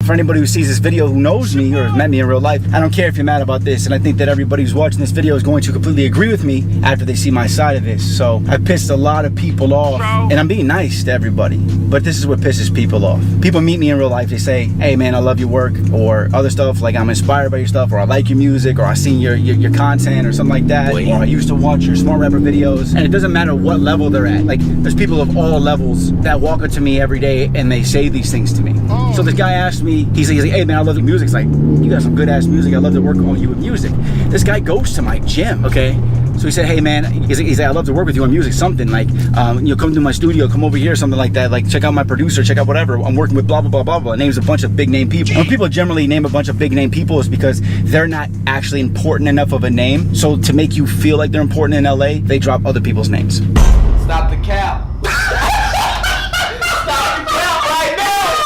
for anybody who sees this video who knows me or has met me in real life, I don't care if you're mad about this, and I think that everybody who's watching this video is going to completely agree with me after they see my side of this. So I pissed a lot of people off, and I'm being nice to everybody, but this is what pisses people off. People meet me in real life, they say, hey man, I love your work, or other stuff like I'm inspired by your stuff, or I like your music, or I seen your content or something like that, or I used to watch your smart rapper videos. And it doesn't matter what level they're at. Like, there's people of all levels that walk up to me every day and they say these things to me. So this guy asked me, he's like, hey man, I love the music. It's like, you got some good ass music, I love to work on you with music. This guy goes to my gym, okay? So he said, hey man, he's like, I love to work with you on music, something like, come to my studio, come over here, something like that, like check out my producer, check out whatever, I'm working with blah, blah, blah, blah, blah. It names a bunch of big name people. When people generally name a bunch of big name people, it's because they're not actually important enough of a name. So to make you feel like they're important in LA, they drop other people's names. Stop the cap.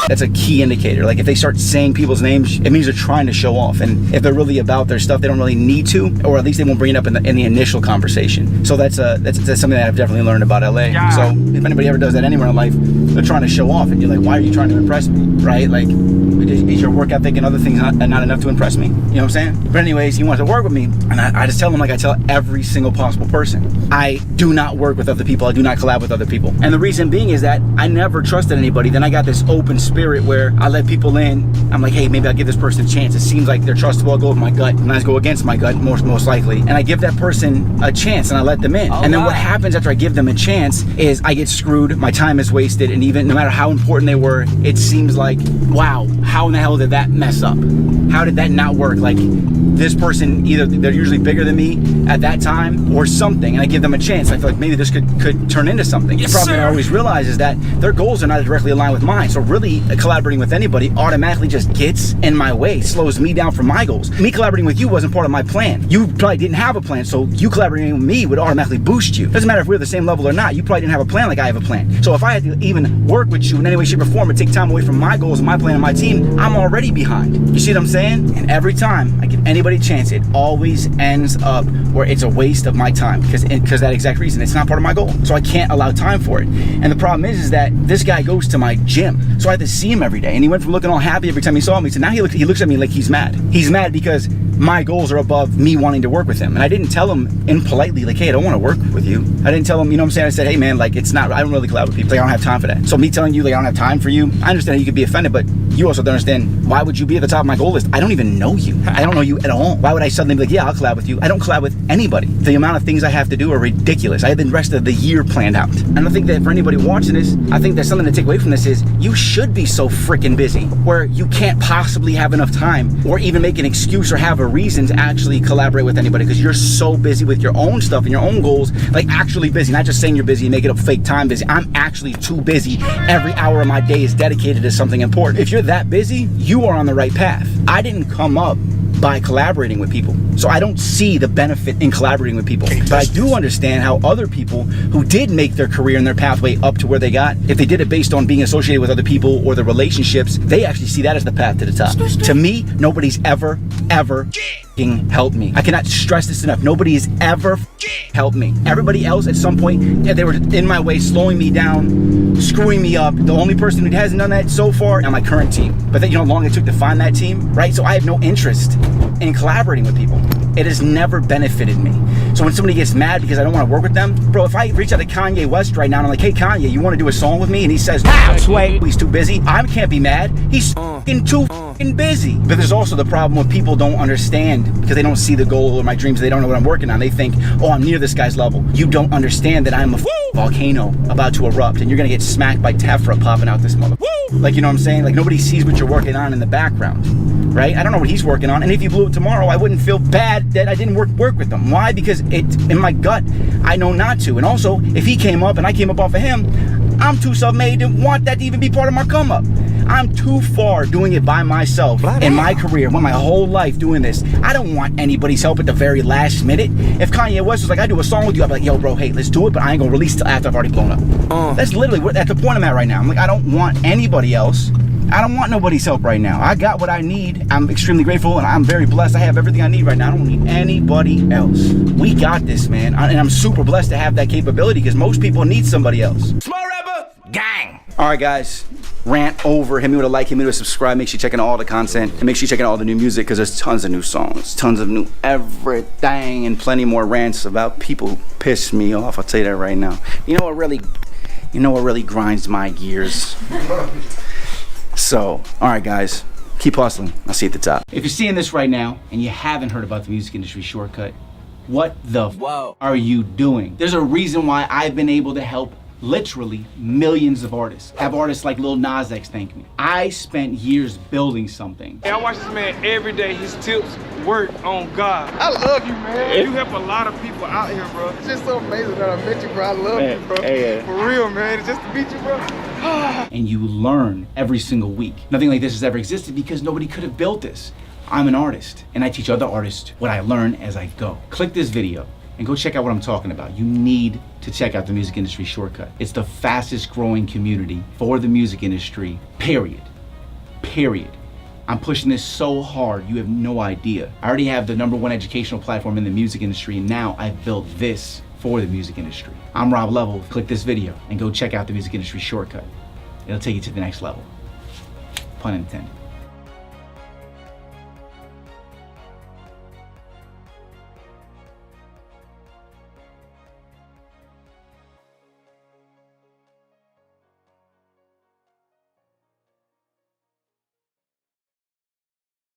That's a key indicator. Like if they start saying people's names, it means they're trying to show off. And if they're really about their stuff, they don't really need to, or at least they won't bring it up in the initial conversation. So that's something that I've definitely learned about LA. Yeah. So if anybody ever does that anywhere in life, they're trying to show off, and you're like, why are you trying to impress me, right? Like, is your work ethic and other things not enough to impress me? You know what I'm saying? But anyways, he wants to work with me, and I just tell him like I tell every single possible person. I do not work with other people. I do not collab with other people. And the reason being is that I never trusted anybody. Then I got this open spirit where I let people in. I'm like, hey, maybe I'll give this person a chance. It seems like they're trustable. I'll go with my gut, and I go against my gut most likely. And I give that person a chance, and I let them in. And then what happens after I give them a chance is I get screwed. My time is wasted, and even no matter how important they were, it seems like, wow, how in the hell did that mess up? How did that not work? Like, this person, either they're usually bigger than me at that time or something, and I give them a chance. I feel like maybe this could turn into something. Yes, the problem I always realize is that their goals are not directly aligned with mine. So really collaborating with anybody automatically just gets in my way, slows me down from my goals. Me collaborating with you wasn't part of my plan. You probably didn't have a plan, so you collaborating with me would automatically boost you. Doesn't matter if we're the same level or not. You probably didn't have a plan like I have a plan. So if I had to even work with you in any way, shape, or form and take time away from my goals and my plan and my team, I'm already behind. You see what I'm saying? And every time I give anybody a chance, it always ends up where it's a waste of my time because that exact reason. It's not part of my goal. So I can't allow time for it. And the problem is that this guy goes to my gym. So I have to see him every day. And he went from looking all happy every time he saw me. So now he looks at me like he's mad. He's mad because my goals are above me wanting to work with him. And I didn't tell him impolitely, like, hey, I don't want to work with you. I didn't tell him, you know what I'm saying? I said, hey man, like I don't really collab with people. Like, I don't have time for that. So me telling you, like, I don't have time for you, I understand how you could be offended, but you also don't understand, why would you be at the top of my goal list? I don't even know you. I don't know you at all. Why would I suddenly be like, yeah, I'll collab with you? I don't collab with anybody. The amount of things I have to do are ridiculous. I have the rest of the year planned out. And I think that for anybody watching this, I think that something to take away from this is you should be so freaking busy where you can't possibly have enough time or even make an excuse or have a reason to actually collaborate with anybody because you're so busy with your own stuff and your own goals, like actually busy, not just saying you're busy and make it up fake time busy. I'm actually too busy. Every hour of my day is dedicated to something important. If you're that busy, you are on the right path. I didn't come up by collaborating with people, so I don't see the benefit in collaborating with people, but I do understand how other people who did make their career and their pathway up to where they got, if they did it based on being associated with other people or their relationships, they actually see that as the path to the top. To me, nobody's ever helped me. I cannot stress this enough. Nobody has ever helped me. Everybody else at some point, they were in my way, slowing me down, screwing me up. The only person who hasn't done that so far on my current team. But then, you know how long it took to find that team, right? So I have no interest in collaborating with people. It has never benefited me. So when somebody gets mad because I don't want to work with them, bro, if I reach out to Kanye West right now and I'm like, hey Kanye, you want to do a song with me? And he says, wait, he's too busy. I can't be mad. He's too busy. But there's also the problem when people don't understand because they don't see the goal or my dreams. They don't know what I'm working on. They think, oh, I'm near this guy's level. You don't understand that I'm a volcano about to erupt and you're gonna get smacked by Tefra popping out this mother. Like, you know what I'm saying? Like, nobody sees what you're working on in the background, right? I don't know what he's working on, and if he blew it tomorrow, I wouldn't feel bad that I didn't work with him. Why? Because it's in my gut, I know not to. And also, if he came up and I came up off of him, I'm too self-made to want that to even be part of my come up. I'm too far doing it by myself in my career, went my whole life doing this. I don't want anybody's help at the very last minute. If Kanye West was like, I do a song with you, I'd be like, yo bro, hey, let's do it, but I ain't gonna release it till after I've already blown up. That's literally at the point I'm at right now. I'm like, I don't want anybody else. I don't want nobody's help right now. I got what I need. I'm extremely grateful and I'm very blessed. I have everything I need right now. I don't need anybody else. We got this, man. And I'm super blessed to have that capability because most people need somebody else. Small rapper gang. All right, guys. rant over, hit me with a like, hit me with a subscribe. Make sure you're checking all the content, and make sure you're checking all the new music, because there's tons of new songs, tons of new everything, and plenty more rants about people who piss me off. I'll tell you that right now. You know what really grinds my gears? So, all right, guys, keep hustling. I'll see you at the top. If you're seeing this right now and you haven't heard about the music industry shortcut, what the are you doing? There's a reason why I've been able to help literally millions of artists. Have artists like Lil Nas X thank me. I spent years building something. I watch this man every day. His tips work on God. I love you, man. You help a lot of people out here, bro. It's just so amazing that I met you, bro. I love you, bro. For real, man. It's just to meet you, bro. And you learn every single week. Nothing like this has ever existed because nobody could have built this. I'm an artist, and I teach other artists what I learn as I go. Click this video and go check out what I'm talking about. You need to check out the music industry shortcut. It's the fastest growing community for the music industry, period. I'm pushing this so hard, you have no idea. I already have the #1 educational platform in the music industry, and now I've built this for the music industry. I'm Rob Level. Click this video and go check out the music industry shortcut. It'll take you to the next level. Pun intended.